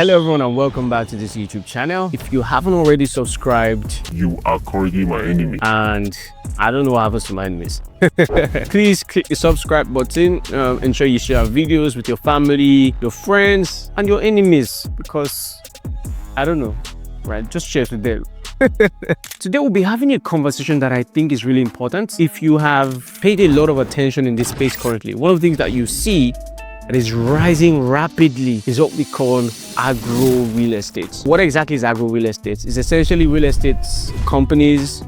Hello everyone and welcome back to this YouTube channel. If you haven't already subscribed, you are currently my enemy. And I don't know what happens to my enemies. Please click the subscribe button. Ensure you share our videos with your family, your friends, and your enemies, because I don't know, right? Just share it with them. Today we'll be having a conversation that I think is really important. If you have paid a lot of attention in this space currently, one of the things that you see that is rising rapidly is what we call agro real estate. What exactly is agro real estate? It's essentially real estate companies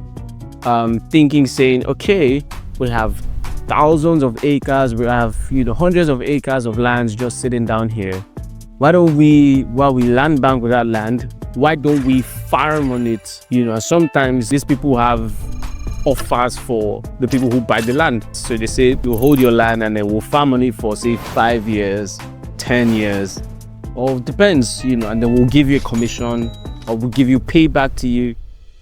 saying, okay, we have thousands of acres, we have hundreds of acres of lands just sitting down here. Why don't we, while we land bank with that land, why don't we farm on it? Sometimes these people have offers for the people who buy the land. So they say, we'll hold your land and then we'll farm on it for say 5 years, 10 years, or depends, and then we'll give you a commission, or we'll give you payback to you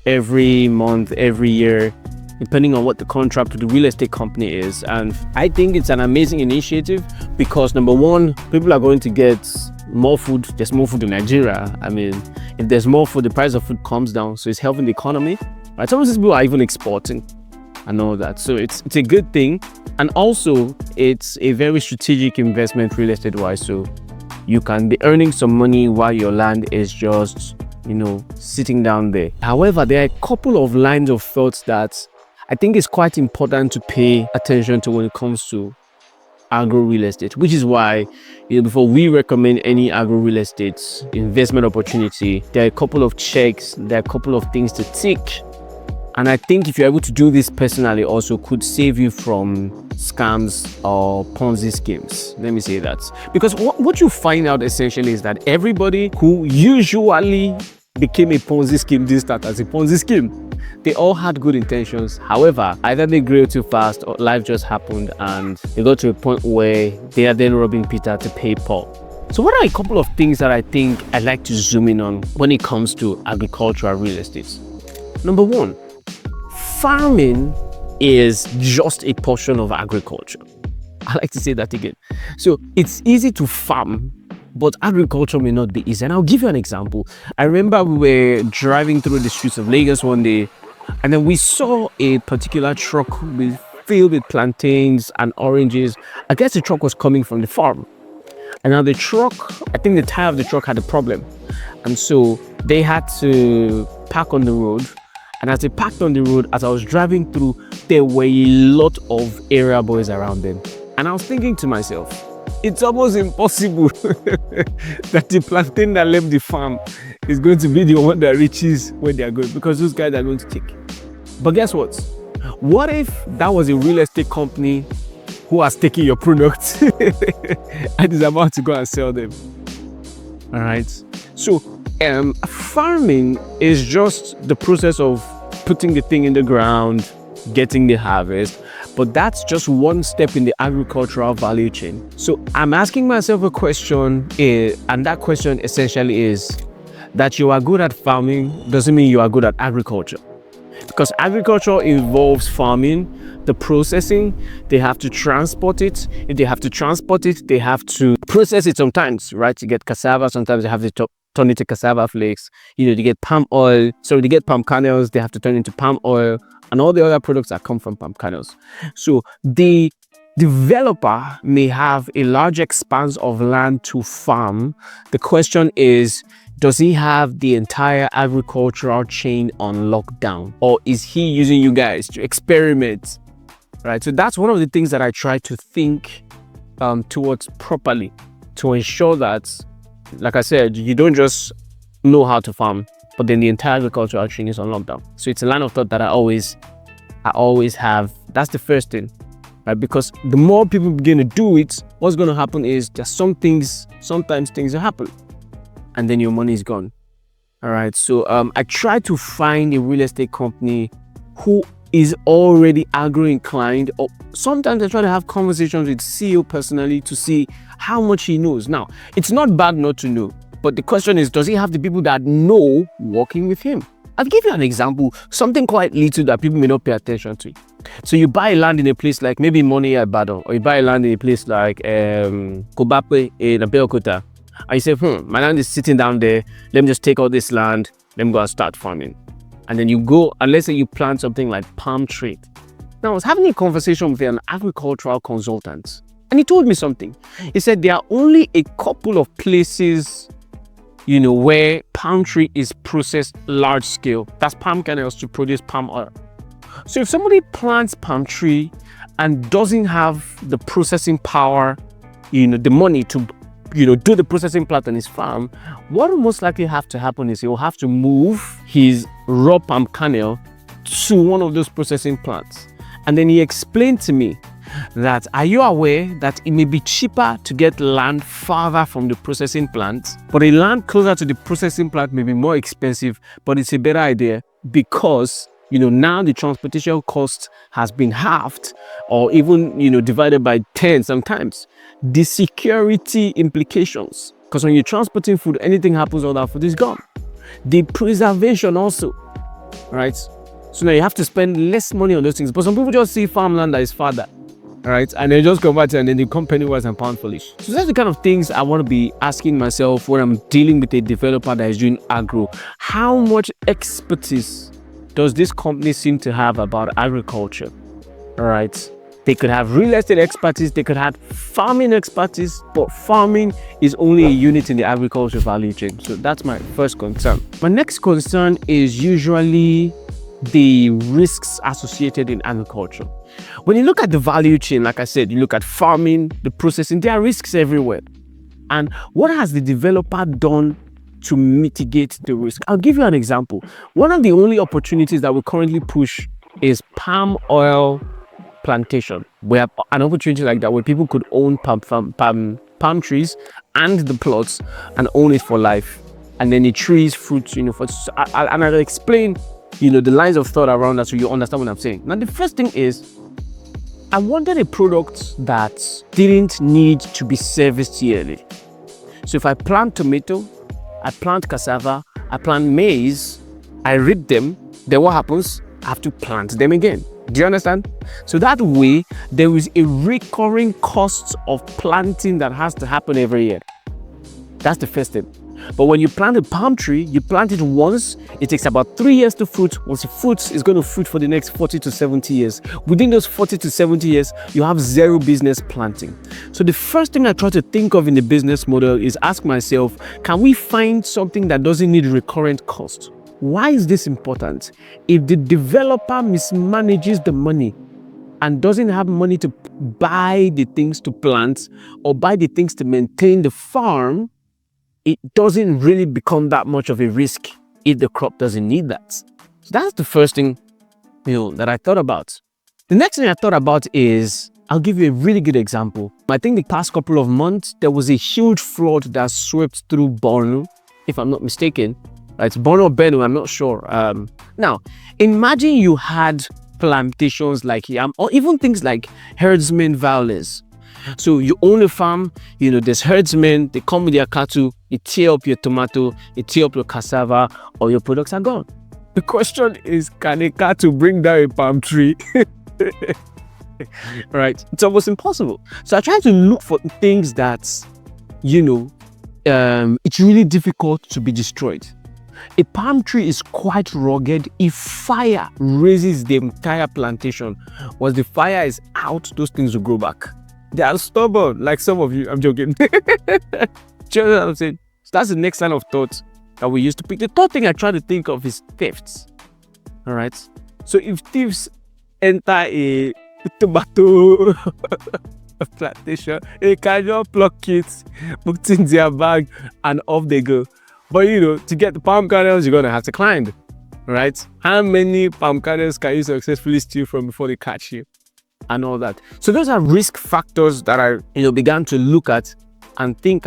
every month, every year, depending on what the contract with the real estate company is. And I think it's an amazing initiative because number one, people are going to get more food. There's more food in Nigeria. I mean, if there's more food, the price of food comes down, so it's helping the economy. Right? Some of these people are even exporting and all that, so it's a good thing. And also it's a very strategic investment real estate wise, so you can be earning some money while your land is just sitting down there. However, there are a couple of lines of thoughts that I think is quite important to pay attention to when it comes to agro real estate, which is why before we recommend any agro real estate investment opportunity, there are a couple of checks, there are a couple of things to tick. And I think if you're able to do this personally, also could save you from scams or Ponzi schemes. Let me say that. Because what you find out essentially is that everybody who usually became a Ponzi scheme didn't start as a Ponzi scheme. They all had good intentions. However, either they grew too fast or life just happened and they got to a point where they are then robbing Peter to pay Paul. So what are a couple of things that I think I'd like to zoom in on when it comes to agricultural real estate? Number one, farming is just a portion of agriculture. I like to say that again. So it's easy to farm, but agriculture may not be easy. And I'll give you an example. I remember we were driving through the streets of Lagos one day, and then we saw a particular truck filled with plantains and oranges. I guess the truck was coming from the farm. And now the truck, I think the tire of the truck had a problem. And so they had to park on the road. And as they parked on the road, as I was driving through, there were a lot of area boys around them. And I was thinking to myself, it's almost impossible that the plantain that left the farm is going to be the one that reaches where they are going, because those guys are going to take. But guess what? What if that was a real estate company who has taken your products and is about to go and sell them? All right. So farming is just the process of putting the thing in the ground, getting the harvest, but that's just one step in the agricultural value chain. So I'm asking myself a question, and that question essentially is that you are good at farming doesn't mean you are good at agriculture, because agriculture involves farming, the processing, they have to transport it. If they have to transport it, they have to process it sometimes, right? To get cassava, sometimes they have to turn it to cassava flakes. To get palm oil, so to get palm kernels, they have to turn into palm oil and all the other products that come from palm kernels. So the developer may have a large expanse of land to farm. The question is, does he have the entire agricultural chain on lockdown, or is he using you guys to experiment? Right. So that's one of the things that I try to think towards properly, to ensure that, like I said, you don't just know how to farm, but then the entire agricultural chain is on lockdown. So it's a line of thought that I always have. That's the first thing, right? Because the more people begin to do it, what's going to happen is there's sometimes things will happen, and then your money is gone. All right. So I try to find a real estate company who is already agro inclined, or sometimes I try to have conversations with CEO personally to see how much he knows. Now, it's not bad not to know, but the question is, does he have the people that know working with him? I'll give you an example, something quite little that people may not pay attention to. So you buy land in a place like maybe Money Ibadan, or you buy land in a place like Kobape in Abeokuta, And you say, my land is sitting down there. Let me just take all this land. Let me go and start farming. And then you go, and let's say you plant something like palm tree. Now, I was having a conversation with an agricultural consultant, and he told me something. He said there are only a couple of places, where palm tree is processed large scale. That's palm kernels to produce palm oil. So if somebody plants palm tree and doesn't have the processing power, the money to, do the processing plant on his farm, what will most likely have to happen is he will have to move his raw palm kernel to one of those processing plants. And then he explained to me that, are you aware that it may be cheaper to get land farther from the processing plant, but a land closer to the processing plant may be more expensive, but it's a better idea because now the transportation cost has been halved or even, divided by 10 sometimes. The security implications, because when you're transporting food, anything happens, all that food is gone. The preservation also, right? So now you have to spend less money on those things. But some people just see farmland that is farther, right? And they just convert it and then they come penny-wise and pound-foolish. So that's the kind of things I want to be asking myself when I'm dealing with a developer that is doing agro. How much expertise does this company seem to have about agriculture? All right. They could have real estate expertise, they could have farming expertise, but farming is only a unit in the agriculture value chain. So that's my first concern. My next concern is usually the risks associated in agriculture. When you look at the value chain, like I said, you look at farming, the processing, there are risks everywhere. And what has the developer done to mitigate the risk? I'll give you an example. One of the only opportunities that we currently push is palm oil plantation. We have an opportunity like that where people could own palm trees and the plots and own it for life. And then the trees, fruits, and I'll explain, the lines of thought around that so you understand what I'm saying. Now, the first thing is, I wanted a product that didn't need to be serviced yearly. So if I plant tomato, I plant cassava, I plant maize, I reap them, then what happens? I have to plant them again. Do you understand? So that way, there is a recurring cost of planting that has to happen every year. That's the first thing. But when you plant a palm tree, you plant it once, it takes about 3 years to fruit. Once it fruits, it's going to fruit for the next 40 to 70 years. Within those 40 to 70 years, you have zero business planting. So the first thing I try to think of in the business model is ask myself, can we find something that doesn't need recurrent cost? Why is this important? If the developer mismanages the money and doesn't have money to buy the things to plant or buy the things to maintain the farm, it doesn't really become that much of a risk if the crop doesn't need that. So that's the first thing, that I thought about. The next thing I thought about is, I'll give you a really good example. I think the past couple of months, there was a huge flood that swept through Borno, if I'm not mistaken. It's Borno or Benue, I'm not sure. Now, imagine you had plantations like yam, or even things like herdsmen violence. So you own a farm, there's herdsmen, they come with their cattle, they tear up your tomato, they tear up your cassava, or your products are gone. The question is, can a cattle bring down a palm tree? Right? It's almost impossible. So I try to look for things that, it's really difficult to be destroyed. A palm tree is quite rugged. If fire raises the entire plantation, once the fire is out, those things will grow back. They are stubborn, like some of you. I'm joking. Do you know what I'm saying? So that's the next line of thought that we used to pick. The third thing I try to think of is thefts. All right. So if thieves enter a tomato plantation, they can just pluck it, put it in their bag, and off they go. But to get the palm kernels, you're gonna have to climb, right? How many palm kernels can you successfully steal from before they catch you, and all that? So those are risk factors that I, began to look at and think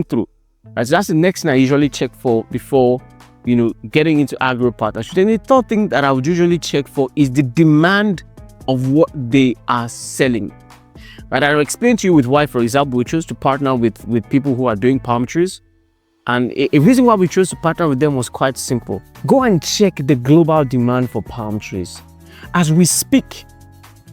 through. Right? So that's the next thing I usually check for before, getting into agro partnership. And the third thing that I would usually check for is the demand of what they are selling. Right? I'll explain to you with why, for example, we chose to partner with people who are doing palm trees. And a reason why we chose to partner with them was quite simple. Go and check the global demand for palm trees. As we speak,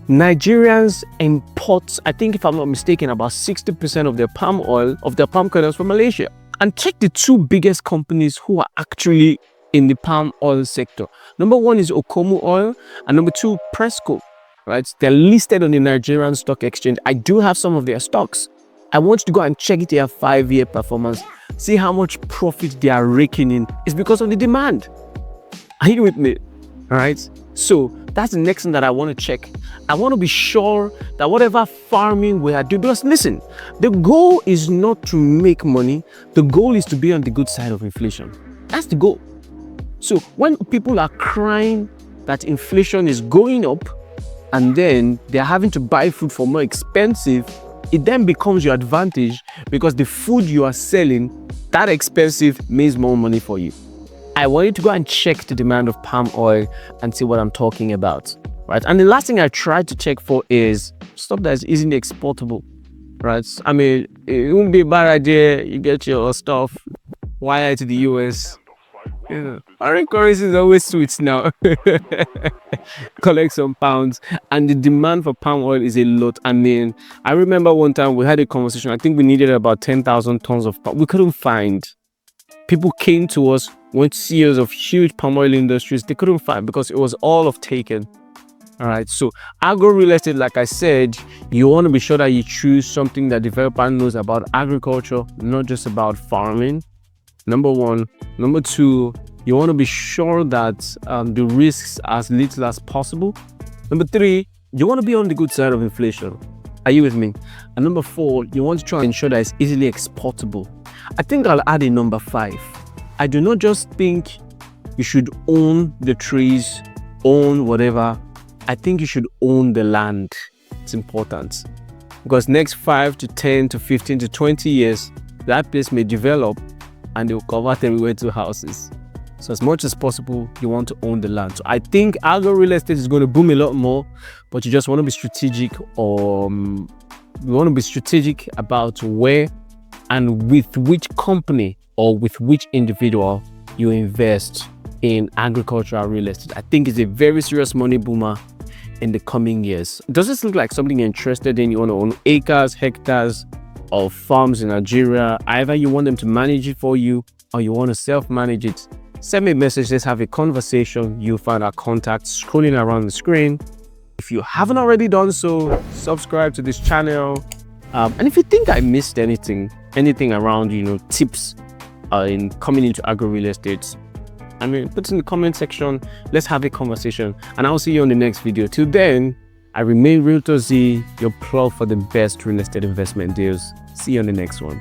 Nigerians import, I think if I'm not mistaken, about 60% of their palm oil, of their palm kernels from Malaysia. And check the two biggest companies who are actually in the palm oil sector. Number one is Okomu Oil, and number two, Presco, right? They're listed on the Nigerian Stock Exchange. I do have some of their stocks. I want you to go and check it, their 5-year performance. See how much profit they are raking in. It's because of the demand. Are you with me? All right. So that's the next thing that I want to check. I want to be sure that whatever farming we are doing, because listen, the goal is not to make money. The goal is to be on the good side of inflation. That's the goal. So when people are crying that inflation is going up and then they're having to buy food for more expensive, it then becomes your advantage because the food you are selling, that expensive, means more money for you. I want you to go and check the demand of palm oil and see what I'm talking about, right? And the last thing I tried to check for is stuff that is easily exportable, right? I mean, it wouldn't be a bad idea. You get your stuff, wire to the US. Yeah. Foreign currency is always sweet now. Collect some pounds, and the demand for palm oil is a lot. I mean, I remember one time we had a conversation. I think we needed about 10,000 tons of palm. We couldn't find. People came to us, went CEOs of huge palm oil industries. They couldn't find because it was all off taken. All right. So Agro Real Estate, like I said, you want to be sure that you choose something that developer knows about agriculture, not just about farming. Number one. Number two, you want to be sure that the risks are as little as possible. Number three, you want to be on the good side of inflation. Are you with me? And number four, you want to try and ensure that it's easily exportable. I think I'll add a number 5. I do not just think you should own the trees, own whatever. I think you should own the land. It's important because next 5 to 10 to 15 to 20 years, that place may develop and they'll convert everywhere to houses. So as much as possible, you want to own the land. So I think Agro Real Estate is going to boom a lot more, but you just want to be strategic, or you want to be strategic about where and with which company or with which individual you invest in agricultural real estate. I think it's a very serious money boomer in the coming years. Does this look like something you're interested in? You want to own acres, hectares of farms in Nigeria? Either you want them to manage it for you or you want to self-manage it. Send me a message. Let's have a conversation. You'll find our contact scrolling around the screen. If you haven't already done so, subscribe to this channel. And if you think I missed anything around, tips in coming into agro real estate, put it in the comment section. Let's have a conversation, and I'll see you on the next video. Till then, I remain Realtor Zee, your plug for the best real estate investment deals. See you on the next one.